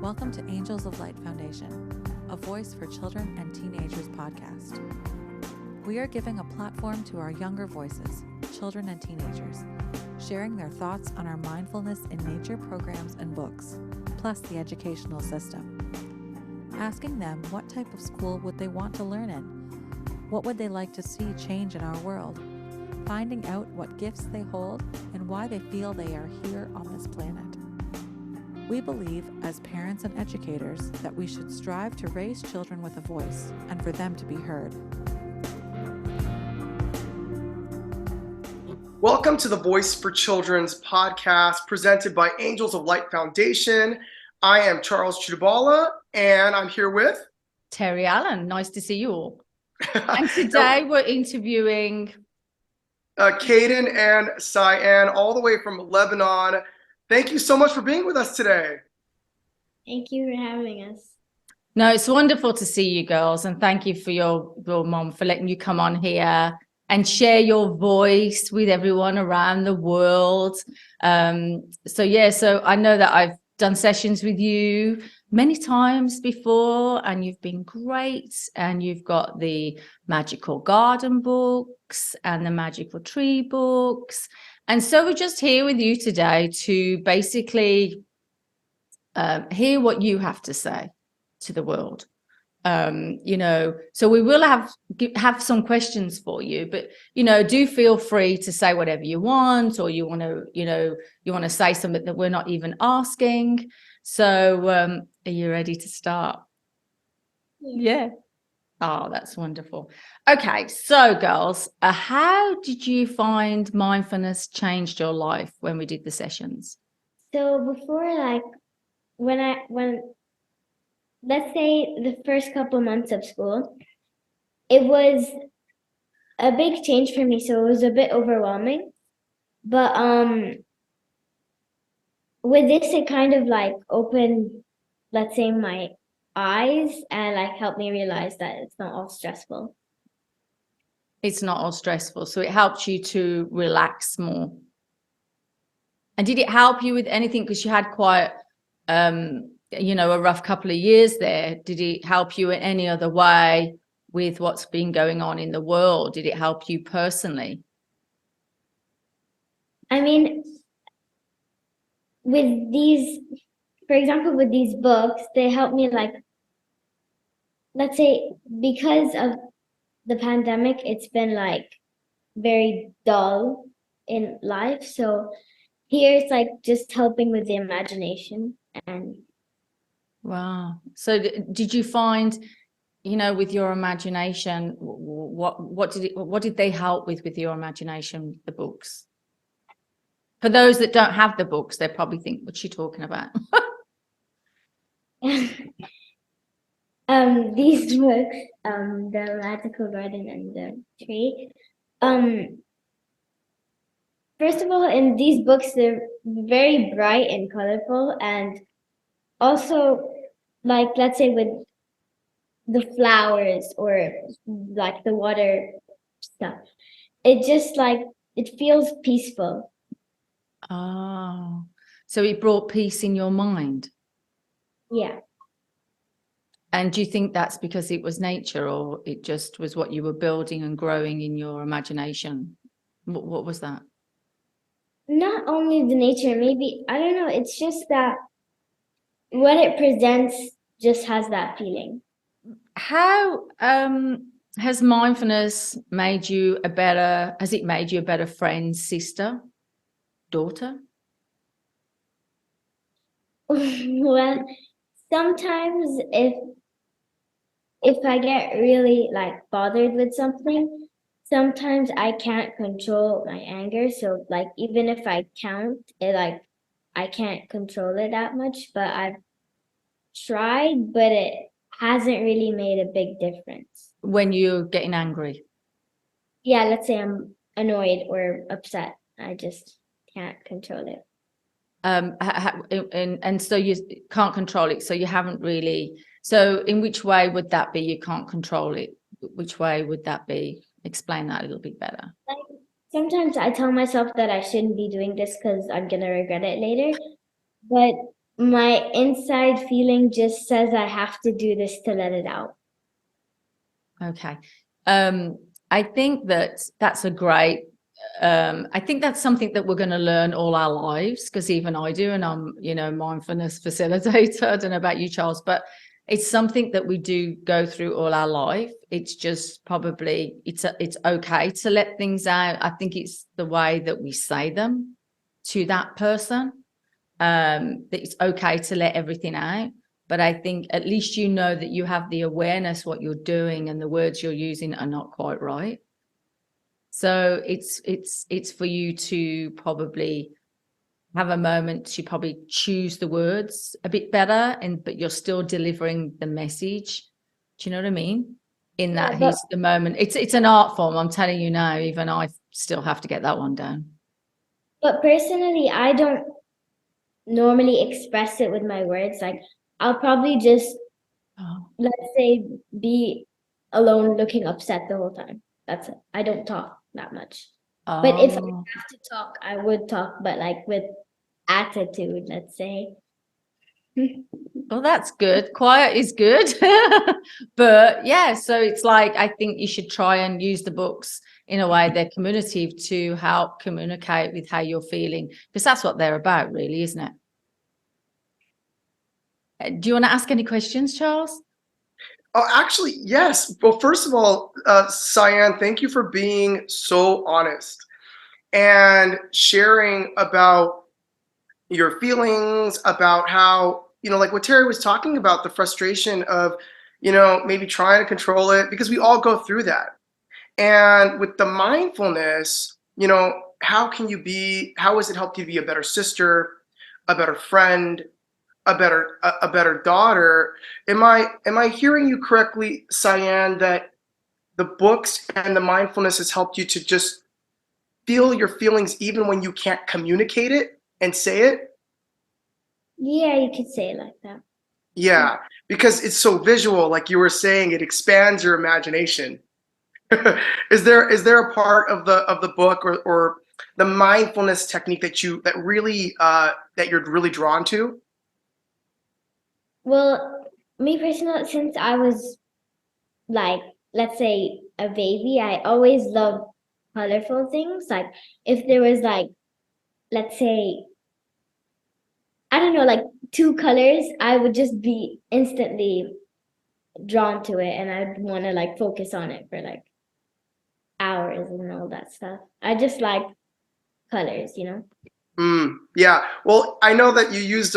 Welcome to Angels of Light Foundation, a voice for children and teenagers podcast. We are giving a platform to our younger voices, children and teenagers, sharing their thoughts on our mindfulness in nature programs and books, plus the educational system. Asking them what type of school would they want to learn in? What would they like to see change in our world? Finding out what gifts they hold and why they feel they are here on this planet. We believe, as parents and educators, that we should strive to raise children with a voice and for them to be heard. Welcome to the Voice for Children's podcast presented by Angels of Light Foundation. I am Charles Chudabala, and I'm here with Terry Allen. Nice to see you all. And today we're interviewing Caiden and Cyan, all the way from Lebanon. Thank you so much for being with us today. Thank you for having us. No, it's wonderful to see you girls, and thank you for your mom for letting you come on here and share your voice with everyone around the world. So I know that I've done sessions with you many times before, and you've been great, and you've got the magical garden books and the magical tree books. And so we're just here with you today to basically hear what you have to say to the world. So we will have some questions for you, but do feel free to say whatever you want, or you want to say something that we're not even asking. So are you ready to start? Yeah. Oh, that's wonderful. Okay, so girls, how did you find mindfulness changed your life when we did the sessions? So before, when let's say the first couple months of school, it was a big change for me, so it was a bit overwhelming. But with this, it kind of opened, let's say, my eyes and helped me realize that it's not all stressful. It's not all stressful, so it helped you to relax more. And did it help you with anything, because you had quite a rough couple of years there? Did it help you in any other way with what's been going on in the world? Did it help you personally? I mean, with these, for example, with these books, they help me, let's say, because of the pandemic, it's been very dull in life. So here it's just helping with the imagination. And wow. So did you find, with your imagination, what did they help with your imagination, the books? For those that don't have the books, they probably think, what's she talking about? These books, the magical garden and the tree. First of all, in these books, they're very bright and colorful, and also, let's say with the flowers or the water stuff, it just it feels peaceful. Oh, so it brought peace in your mind? Yeah. And do you think that's because it was nature, or it just was what you were building and growing in your imagination? What was that? Not only the nature, maybe, I don't know, it's just that what it presents just has that feeling. How has mindfulness made you a better friend, sister, daughter? Well, sometimes if I get really bothered with something, sometimes I can't control my anger. So even if I count it, I can't control it that much, but I've tried, but it hasn't really made a big difference. When you're getting angry? Yeah, let's say I'm annoyed or upset. I just can't control it. And so you can't control it. So you haven't really. So in which way would that be? You can't control it. Which way would that be? Explain that a little bit better. Sometimes I tell myself that I shouldn't be doing this because I'm gonna regret it later. But my inside feeling just says I have to do this to let it out. Okay. I think that's a great, I think that's something that we're going to learn all our lives, because even I do, and I'm, mindfulness facilitator. I don't know about you, Charles, but it's something that we do go through all our life. It's just probably, it's okay to let things out. I think it's the way that we say them to that person, that it's okay to let everything out. But I think at least you know that you have the awareness what you're doing and the words you're using are not quite right. So it's for you to probably have a moment to probably choose the words a bit better, but you're still delivering the message. Do you know what I mean? In that but, heat of the moment. It's an art form, I'm telling you now, even I still have to get that one down. but personally, I don't normally express it with my words. Like, I'll probably just, let's say, be alone looking upset the whole time. That's it. I don't talk that much. But if I have to talk, I would talk, but like with attitude, let's say. Well, that's good. Quiet is good. But yeah, so it's like, I think you should try and use the books in a way they're communicative to help communicate with how you're feeling, because that's what they're about, really, isn't it? Do you want to ask any questions, Charles? Oh, actually, yes. Well, first of all, Cyan, thank you for being so honest and sharing about your feelings, about how, like what Terry was talking about, the frustration of, maybe trying to control it, because we all go through that. And with the mindfulness, how has it helped you be a better sister, a better friend, a better daughter? Am I hearing you correctly, Cyan, that the books and the mindfulness has helped you to just feel your feelings even when you can't communicate it and say it? Yeah, you could say it like that. Yeah, because it's so visual, like you were saying, it expands your imagination. Is there a part of the book or the mindfulness technique that you're really drawn to? Well, me personally, since I was like, let's say, a baby, I always loved colorful things. Like, if there was like, let's say, I don't know, like 2 colors, I would just be instantly drawn to it, and I'd want to like focus on it for like hours and all that stuff. I just like colors, Yeah. Well, I know that you used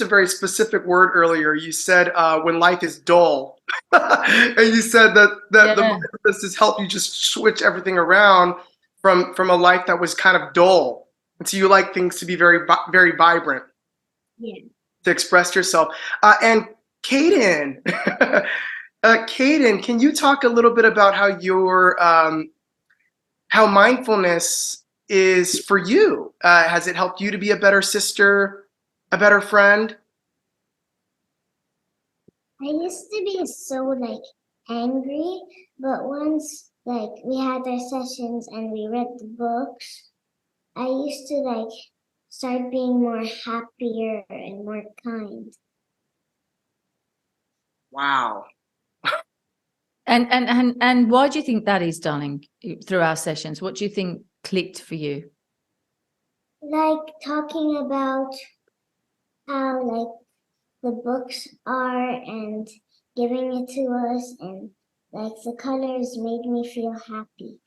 a very specific word earlier. You said when life is dull, and you said that the Yeah. mindfulness has helped you just switch everything around from a life that was kind of dull, and so you like things to be very vibrant, Yeah. to express yourself. And Caiden, Caiden, can you talk a little bit about how mindfulness is for you? Has it helped you to be a better sister, a better friend? I used to be so like angry, but once like we had our sessions and we read the books, I used to like start being more happier and more kind. Wow. And why do you think that is, darling, through our sessions? What do you think clicked for you? Like talking about how like the books are and giving it to us, and like the colors made me feel happy.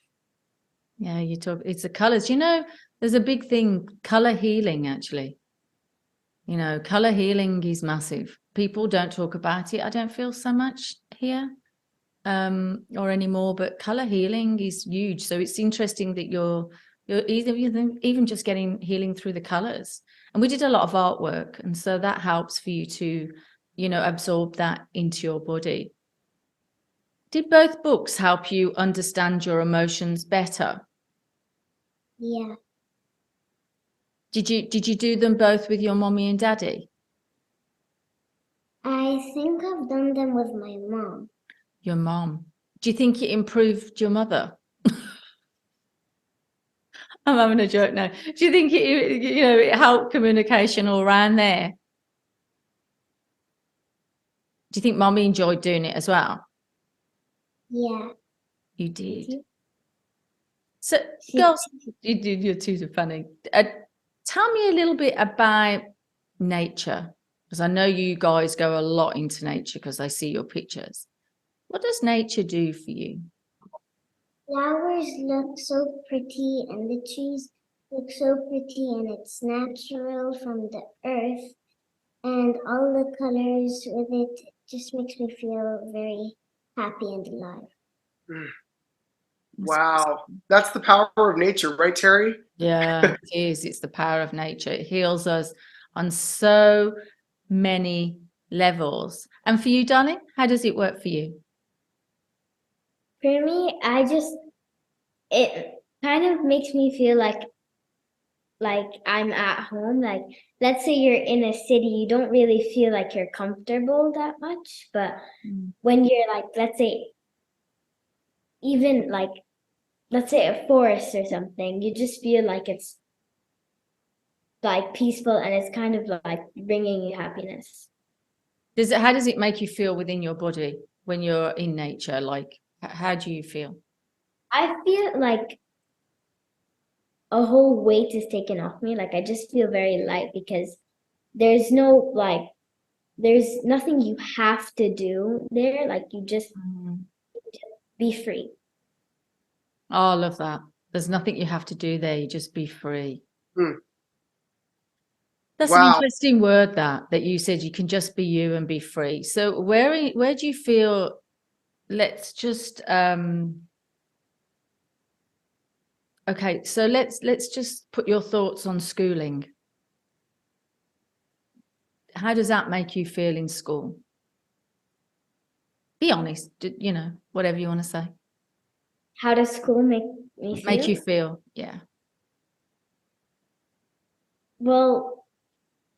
Yeah, it's the colors. There's a big thing, color healing, actually. Color healing is massive. People don't talk about it, I don't feel so much here or anymore, but color healing is huge. So it's interesting that you're even just getting healing through the colors. And we did a lot of artwork, and so that helps for you to absorb that into your body. Did both books help you understand your emotions better? Yeah. Did you do them both with your mommy and daddy? I think I've done them with my mom. Your mom. Do you think it improved your mother? I'm having a joke now. Do you think it helped communication all around there? Do you think mommy enjoyed doing it as well? Yeah. You did. So, girls, you did. You're too funny. Tell me a little bit about nature, because I know you guys go a lot into nature because I see your pictures. What does nature do for you? Flowers look so pretty and the trees look so pretty and it's natural from the earth and all the colors with it just makes me feel very happy and alive. Wow. That's the power of nature, right, Terry? Yeah, it is. It's the power of nature. It heals us on so many levels. And for you, darling, how does it work for you? For me, it kind of makes me feel like I'm at home. Like, let's say you're in a city, you don't really feel like you're comfortable that much. But when you're like, let's say, even like, let's say a forest or something, you just feel like it's like peaceful and it's kind of like bringing you happiness. How does it make you feel within your body when you're in nature? Like, how do you feel? I feel like a whole weight is taken off me. Like I just feel very light because there's nothing you have to do there. Like you just be free. Oh, I love that. There's nothing you have to do there. You just be free. That's an Wow. interesting word that you said you can just be you and be free. So where do you feel, let's just okay, so let's just put your thoughts on schooling. How does that make you feel in school? Be honest, you know, whatever you want to say. How does school make me feel? Make you feel, yeah. Well,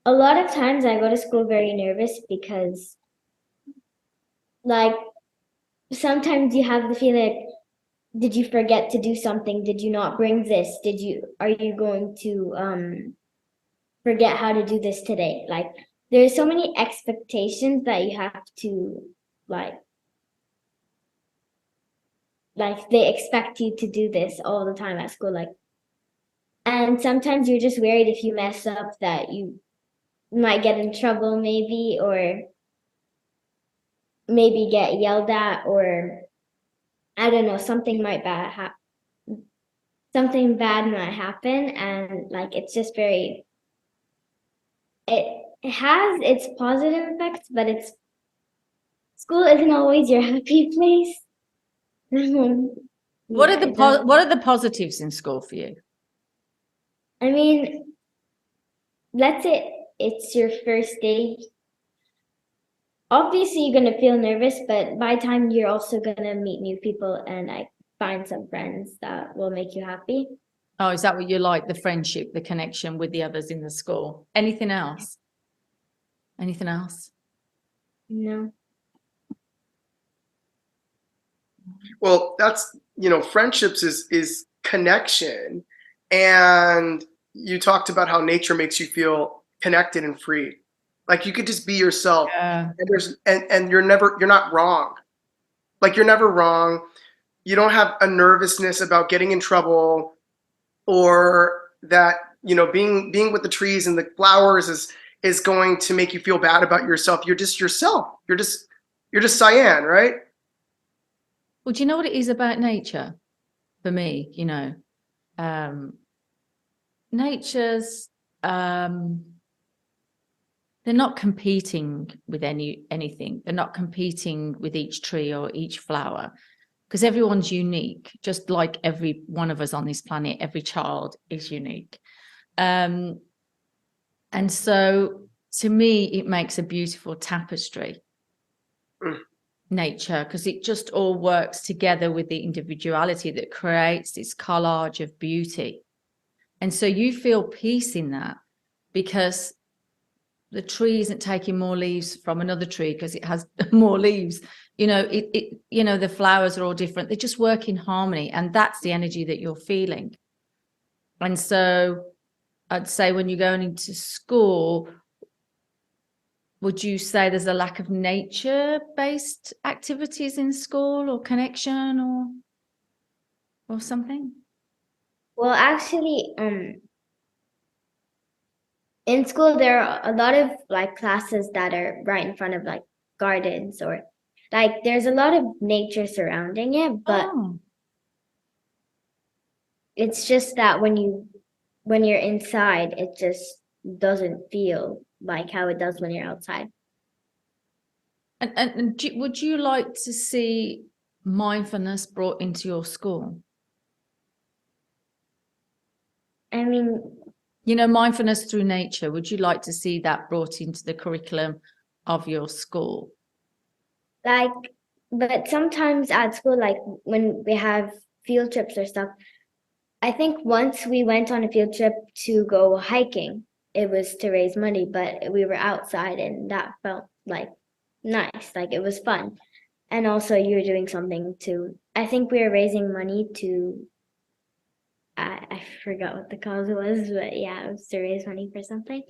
a lot of times I go to school very nervous because like sometimes you have the feeling, did you forget to do something? Did you not bring this? Are you going to forget how to do this today? Like there's so many expectations that you have to like they expect you to do this all the time at school. Like, and sometimes you're just worried if you mess up that you might get in trouble maybe, or maybe get yelled at, or I don't know, something bad might happen. And like it's just it has its positive effects, but school isn't always your happy place. What Yeah, are the positives in school for you? I mean, let's say it's your first day. Obviously, you're gonna feel nervous, but by the time you're also gonna meet new people and like find some friends that will make you happy. Oh, is that what you like? The friendship, the connection with the others in the school. Anything else? Anything else? No. Well, that's, friendships is connection. And you talked about how nature makes you feel connected and free. Like you could just be yourself. Yeah. And you're not wrong. Like you're never wrong. You don't have a nervousness about getting in trouble, or that, being with the trees and the flowers is going to make you feel bad about yourself. You're just yourself. You're just Cyan, right? Well, do you know what it is about nature? For me, nature's they're not competing with anything. They're not competing with each tree or each flower, because everyone's unique, just like every one of us on this planet. Every child is unique. And so to me, it makes a beautiful tapestry, nature, because it just all works together with the individuality that creates this collage of beauty. And so you feel peace in that, because the tree isn't taking more leaves from another tree because it has more leaves. The flowers are all different. They just work in harmony, and that's the energy that you're feeling. And so I'd say when you're going into school, would you say there's a lack of nature-based activities in school or connection or something? Well, actually, in school there are a lot of like classes that are right in front of like gardens, or like there's a lot of nature surrounding it, but Oh, it's just that when you're inside, it just doesn't feel like how it does when you're outside. and would you like to see mindfulness brought into your school? I mean, Mindfulness through nature, would you like to see that brought into the curriculum of your school? like, but sometimes at school, like when we have field trips or stuff, I think once we went on a field trip to go hiking, it was to raise money, but we were outside and that felt like nice, like it was fun. And also you were doing something to, I think we were raising money to, I forgot what the cause was, but yeah, it was to raise money for something.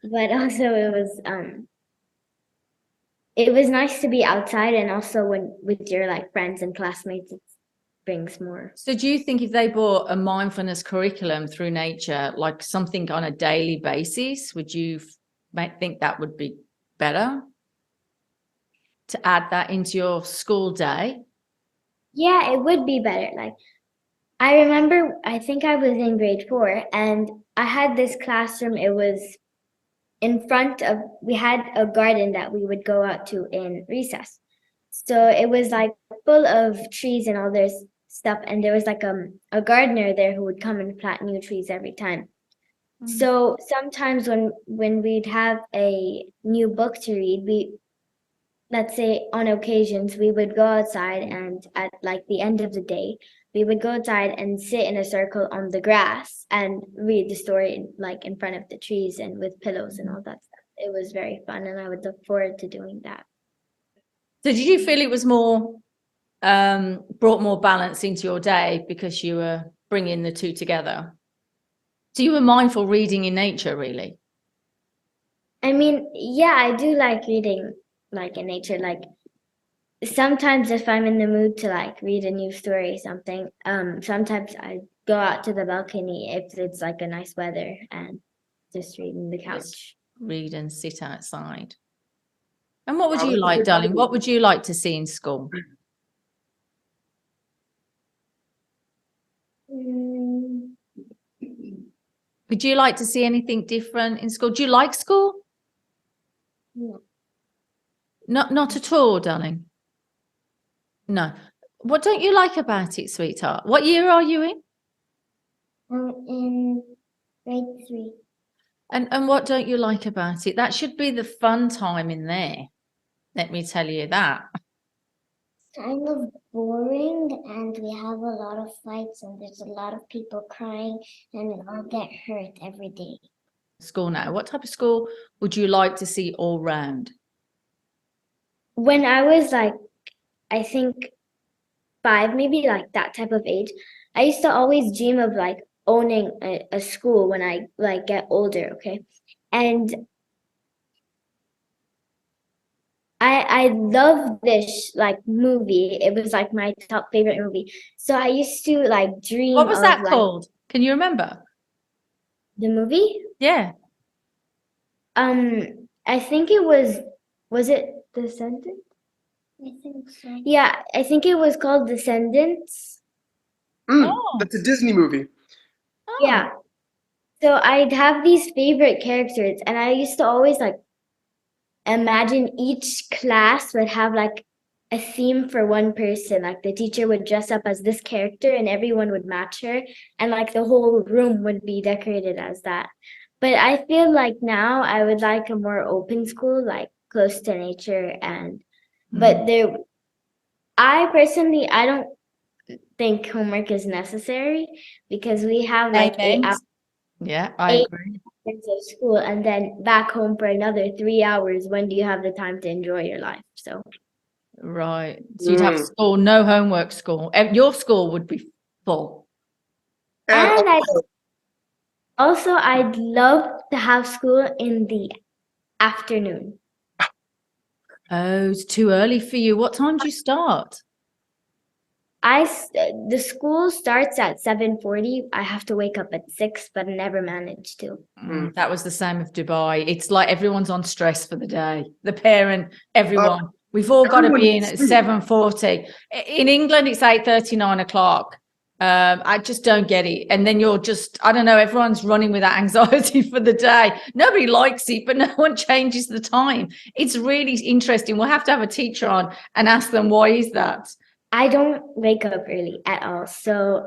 But also it was nice to be outside, and also when with your like friends and classmates, it brings more. So do you think if they brought a mindfulness curriculum through nature, like something on a daily basis, would you think that would be better to add that into your school day? Yeah, it would be better. Like I remember, I think I was in grade 4 and I had this classroom. It was in front of, we had a garden that we would go out to in recess. So it was like full of trees and all this stuff. And there was like a gardener there who would come and plant new trees every time. So sometimes when we'd have a new book to read, let's say on occasions, we would go outside, and at like the end of the day, we would go outside and sit in a circle on the grass and read the story like in front of the trees and with pillows and all that stuff. It was very fun, and I would look forward to doing that. So did you feel it was more brought more balance into your day because you were bringing the two together? So you were mindful reading in nature, really? I mean, yeah, I do like reading like in nature. Like sometimes if I'm in the mood to like read a new story or something, sometimes I go out to the balcony if it's like a nice weather and just read in the couch. Read and sit outside. And what would Wow, you that's a like, good darling? point. What would you like to see in school? Mm, Would you like to see anything different in school? Do you like school? no. Not at all, darling. No. What don't you like about it, sweetheart? What year are you in? I'm in grade 3. And what don't you like about it? That should be the fun time in there. Let me tell you that. Kind of boring, and we have a lot of fights, and there's a lot of people crying, and we all get hurt every day. School now. What type of school would you like to see all round? When I was like, I think 5, maybe like that type of age, I used to always dream of like owning a school when I like get older, okay? And I love this like movie. It was like my top favorite movie. So I used to like dream What was of that like called? Can you remember? the movie. Yeah. I think it was it Descendants? I think so. Yeah, I think it was called Descendants. Oh. That's a Disney movie. Oh. Yeah. So I'd have these favorite characters, and I used to always like imagine each class would have like a theme for one person. Like the teacher would dress up as this character and everyone would match her, and like the whole room would be decorated as that. But I feel like now I would like a more open school, like close to nature, and but I personally I don't think homework is necessary because we have like Amen. Yeah, I 8 agree. hours of school and then back home for another 3 hours. When do you have the time to enjoy your life? So Right. So you'd have Mm. school, no homework school. Your school would be full. And and I'd love to have school in the afternoon. Oh, it's too early for you. What time do you start? The school starts at 7:40. I have to wake up at 6, but I never managed to. That was the same with Dubai. It's like everyone's on stress for the day. The parent, everyone. We've all got to be in at 7:40. In England, it's 8:30, 9 o'clock. I just don't get it. And then you're just, I don't know, everyone's running with that anxiety for the day. Nobody likes it, but no one changes the time. It's really interesting. We'll have to have a teacher on and ask them, why is that? I don't wake up early at all. So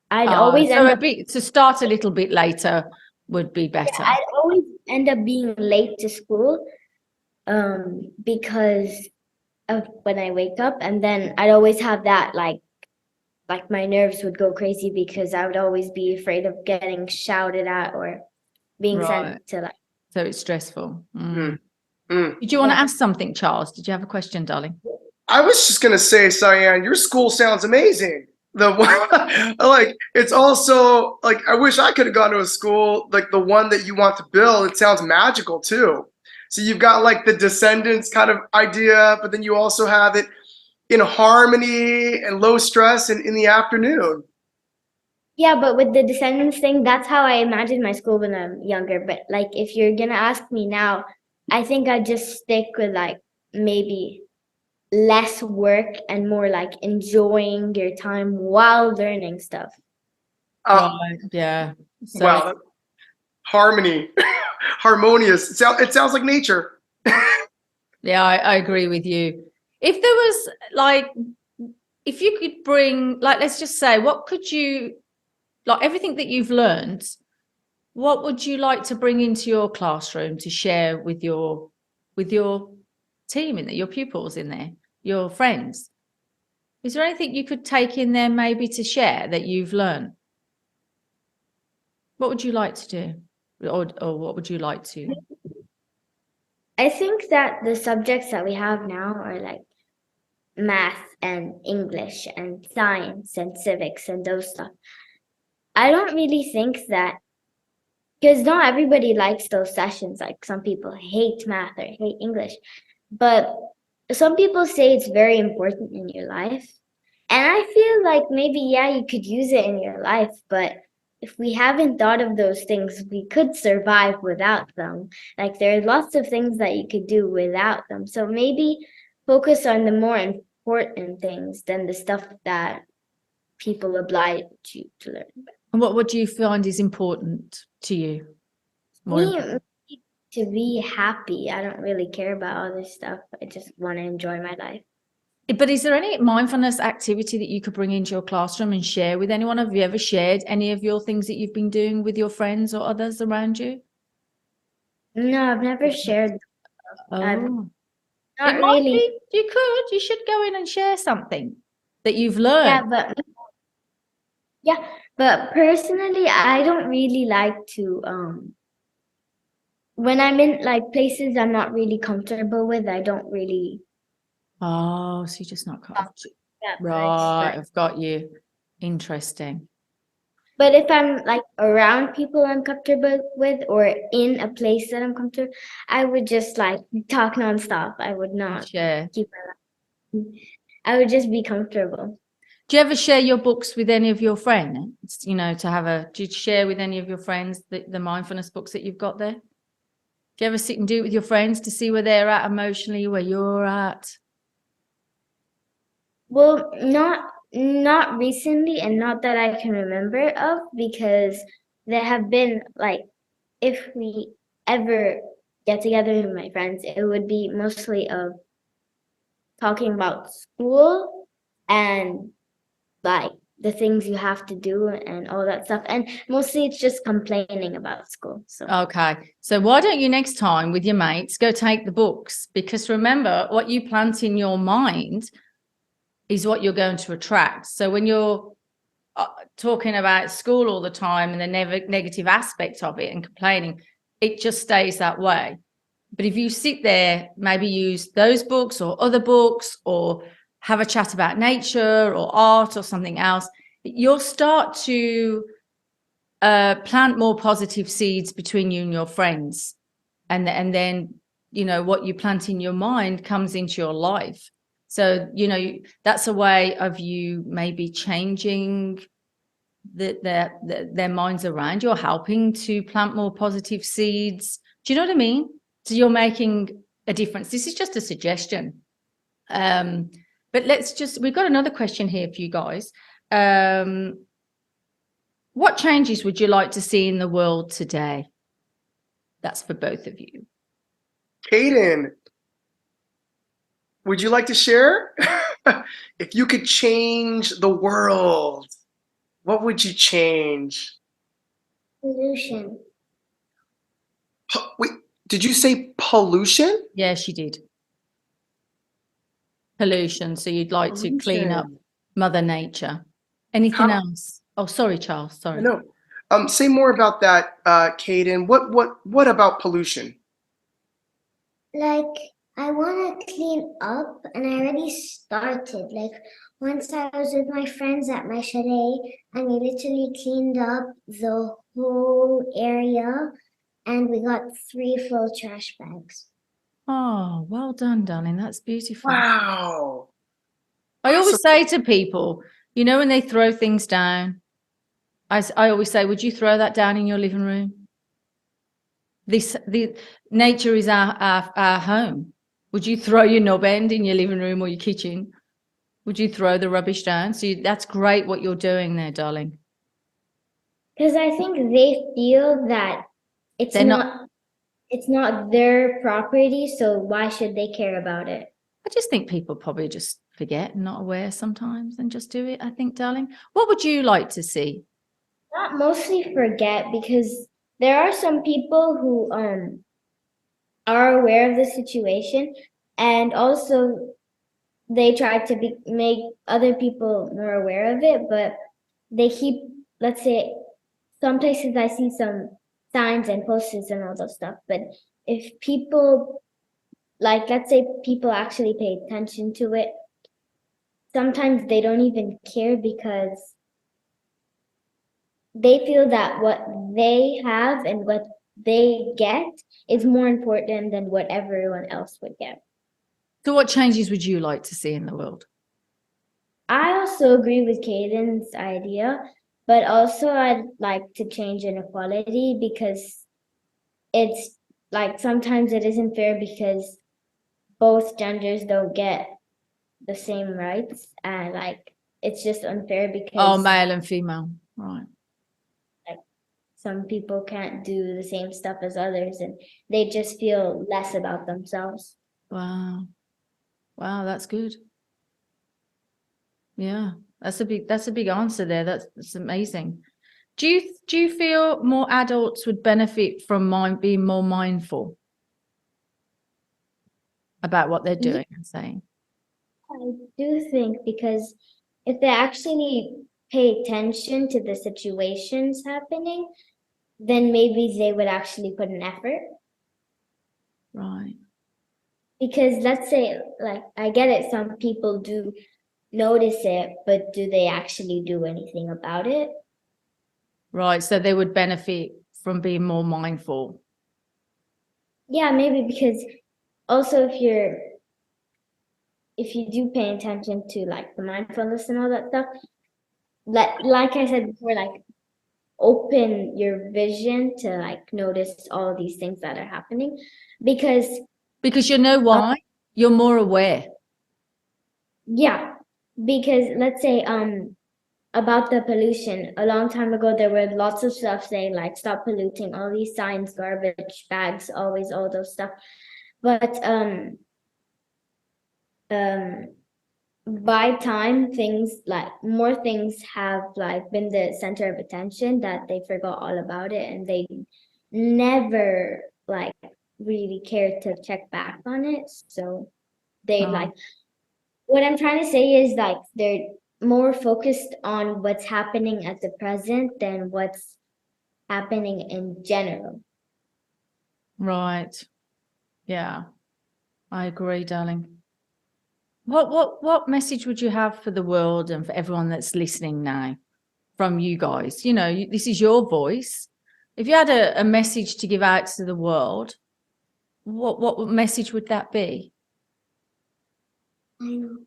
I'd always so end a up bit to start a little bit later would be better. Yeah, I'd always end up being late to school because of when I wake up, and then I'd always have that like my nerves would go crazy because I would always be afraid of getting shouted at or being sent to like. So it's stressful. Mm. Did you want to ask something, Charles? Did you have a question, darling? I was just gonna say, Cyan, your school sounds amazing. Like, it's also like, I wish I could have gone to a school like the one that you want to build. It sounds magical too. So you've got like the Descendants kind of idea, but then you also have it in harmony and low stress and in the afternoon. Yeah, but with the Descendants thing, that's how I imagined my school when I'm younger. But like, if you're gonna ask me now, I think I'd just stick with like maybe less work and more like enjoying your time while learning stuff. Right, yeah. So Well, harmony, harmonious. It sounds like nature. yeah, I agree with you. If there was like, if you could bring, like, let's just say, what could you, like everything that you've learned, what would you like to bring into your classroom to share with your team in there, your pupils in there, your friends? Is there anything you could take in there maybe to share that you've learned? What would you like to do? Or what would you like to? I think that the subjects that we have now are like math and English and science and civics and those stuff. I don't really think that, because not everybody likes those sessions. Like some people hate math or hate English, but some people say it's very important in your life. And I feel like maybe, yeah, you could use it in your life, but if we haven't thought of those things, we could survive without them. Like there are lots of things that you could do without them. So maybe focus on the more important things than the stuff that people oblige you to learn. And what would you find is important to you? Me, to be happy. I don't really care about all this stuff. I just want to enjoy my life. But is there any mindfulness activity that you could bring into your classroom and share with anyone? Have you ever shared any of your things that you've been doing with your friends or others around you? No, I've never shared. Oh, Not really. You should go in and share something that you've learned. But personally, I don't really like to, when I'm in like places I'm not really comfortable with, I don't really. Oh, so you're just not comfortable. that much, Right, but- I've got you. Interesting. But if I'm like around people I'm comfortable with or in a place that I'm comfortable, I would just like talk nonstop. I would not Share. keep my life. I would just be comfortable. Do you ever share your books with any of your friends? You know, do you share with any of your friends the mindfulness books that you've got there? Do you ever sit and do it with your friends to see where they're at emotionally, where you're at? Well, not recently, and not that I can remember of, because there have been like, if we ever get together with my friends, it would be mostly of talking about school and like the things you have to do and all that stuff. And mostly it's just complaining about school. So Okay. So why don't you next time with your mates go take the books? Because remember, what you plant in your mind is what you're going to attract. So when you're talking about school all the time and the negative aspect of it and complaining, it just stays that way. But if you sit there, maybe use those books or other books or have a chat about nature or art or something else, you'll start to plant more positive seeds between you and your friends. and then, you know, what you plant in your mind comes into your life. So, you know, that's a way of you maybe changing their minds around. You're helping to plant more positive seeds. Do you know what I mean? So you're making a difference. This is just a suggestion. But we've got another question here for you guys. What changes would you like to see in the world today? That's for both of you. Caiden, would you like to share? If you could change the world, what would you change? Pollution. Wait, did you say pollution? Yeah, she did. Pollution. So you'd like to clean up Mother Nature. Anything else? Oh, sorry, Charles. Sorry. No. Say more about that, Caiden. What about pollution? Like, I want to clean up, and I already started. Like, once I was with my friends at my chalet, and we literally cleaned up the whole area, and we got 3 full trash bags. Oh, well done, darling. That's beautiful. Wow. I always say to people, you know, when they throw things down, I always say, would you throw that down in your living room? The nature is our home. Would you throw your knob end in your living room or your kitchen? Would you throw the rubbish down? So that's great what you're doing there, darling. Because I think they feel that it's not their property, so why should they care about it? I just think people probably just forget and not aware sometimes and just do it, I think, darling. What would you like to see? Not mostly forget, because there are some people who are aware of the situation, and also they try to make other people more aware of it, but they keep, let's say, some places I see some signs and posters and all those stuff, but if people, like, let's say people actually pay attention to it, sometimes they don't even care, because they feel that what they have and what they get is more important than what everyone else would get. So what changes would you like to see in the world? I also agree with Caiden's idea, but also I'd like to change inequality, because it's like sometimes it isn't fair, because both genders don't get the same rights, and like it's just unfair because male and female, right? Like, some people can't do the same stuff as others, and they just feel less about themselves. Wow, that's good. Yeah, that's a big answer there. That's amazing. Do you feel more adults would benefit from being more mindful about what they're doing and saying? I do think, because if they actually pay attention to the situations happening, then maybe they would actually put an effort. Right. Because let's say, like, I get it, some people do notice it, but do they actually do anything about it? Right, so they would benefit from being more mindful. Yeah, maybe, because also if you do pay attention to like the mindfulness and all that stuff, like I said before, like, open your vision to like notice all these things that are happening, because you know why? You're more aware. Yeah, because let's say about the pollution, a long time ago there were lots of stuff saying like stop polluting, all these signs, garbage bags, always all those stuff, but by time, things like more things have like been the center of attention that they forgot all about it, and they never like really cared to check back on it. So they like, what I'm trying to say is like they're more focused on what's happening at the present than what's happening in general. Right. Yeah, I agree, darling. What message would you have for the world and for everyone that's listening now from you guys? You know, this is your voice. If you had a message to give out to the world, What message would that be? I know.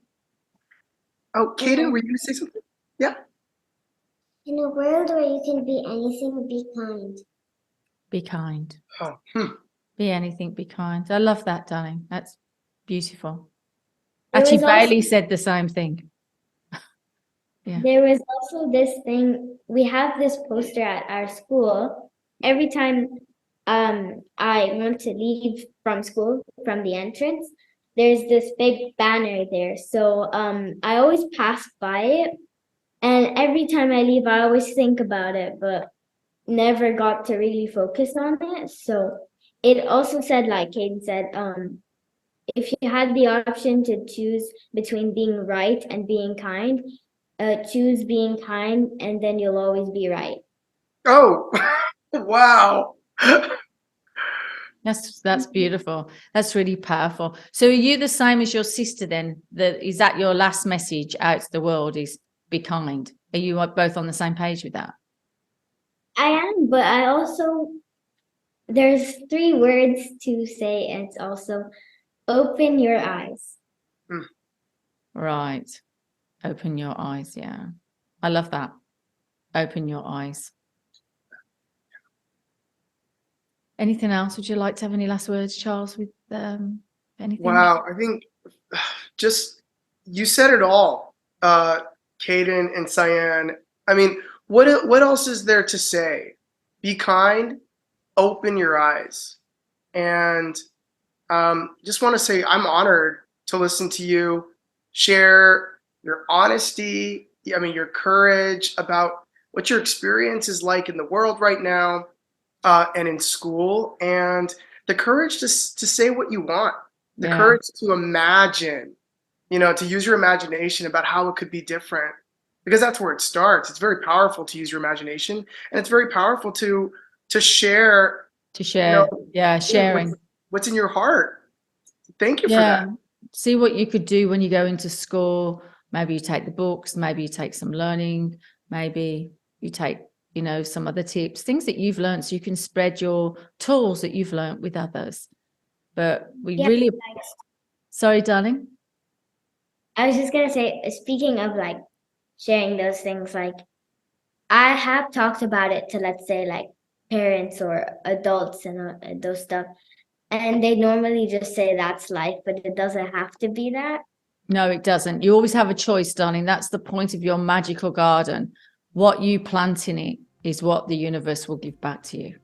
Oh, Caiden, were you going to say something? Yeah. In a world where you can be anything, be kind. Be kind. Oh, Be anything, be kind. I love that, darling. That's beautiful. There Actually, was also- Bailey said the same thing. Yeah. There was also this thing, we have this poster at our school. Every time I want to leave from school, from the entrance, there's this big banner there. So I always pass by it. And every time I leave, I always think about it, but never got to really focus on it. So it also said, like Caiden said, if you had the option to choose between being right and being kind, choose being kind, and then you'll always be right. oh, wow. That's beautiful. That's really powerful. So are you the same as your sister then? Is that your last message out to the world, is be kind? Are you both on the same page with that? I am, but I also, there's 3 words to say, and it's also open your eyes. Right. Open your eyes. Yeah. I love that. Open your eyes. Anything else? Would you like to have any last words, Charles, with anything? Wow, I think just you said it all, Caiden and Cyan. I mean, what else is there to say? Be kind, open your eyes, and just want to say I'm honored to listen to you share your honesty. I mean, your courage about what your experience is like in the world right now, and in school, and the courage to say what you want. The Yeah. courage to imagine, to use your imagination about how it could be different, because that's where it starts. It's very powerful to use your imagination, and it's very powerful to share. To share. Yeah, what's- sharing. what's in your heart. Thank you for Yeah. that. See what you could do when you go into school. Maybe you take the books, maybe you take some learning, maybe you take, some other tips, things that you've learned, so you can spread your tools that you've learned with others. But we Yeah, really, sorry, darling. I was just gonna say, speaking of like sharing those things, like I have talked about it to, let's say, like parents or adults and those stuff, and they normally just say that's life, but it doesn't have to be that. No, it doesn't. You always have a choice, darling. That's the point of your magical garden. What you plant in it is what the universe will give back to you.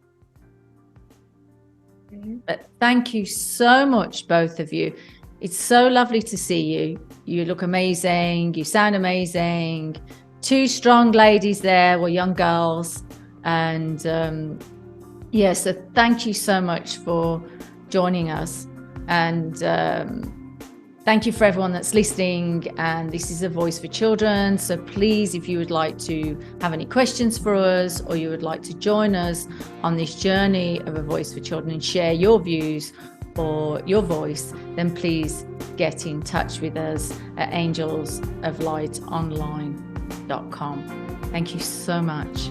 But thank you so much, both of you. It's so lovely to see you. You look amazing. You sound amazing. 2 strong ladies there, well, young girls. And so thank you so much for joining us. And thank you for everyone that's listening. And this is A Voice for Children. So please, if you would like to have any questions for us, or you would like to join us on this journey of A Voice for Children and share your views or your voice, then please get in touch with us at angelsoflightonline.com. Thank you so much.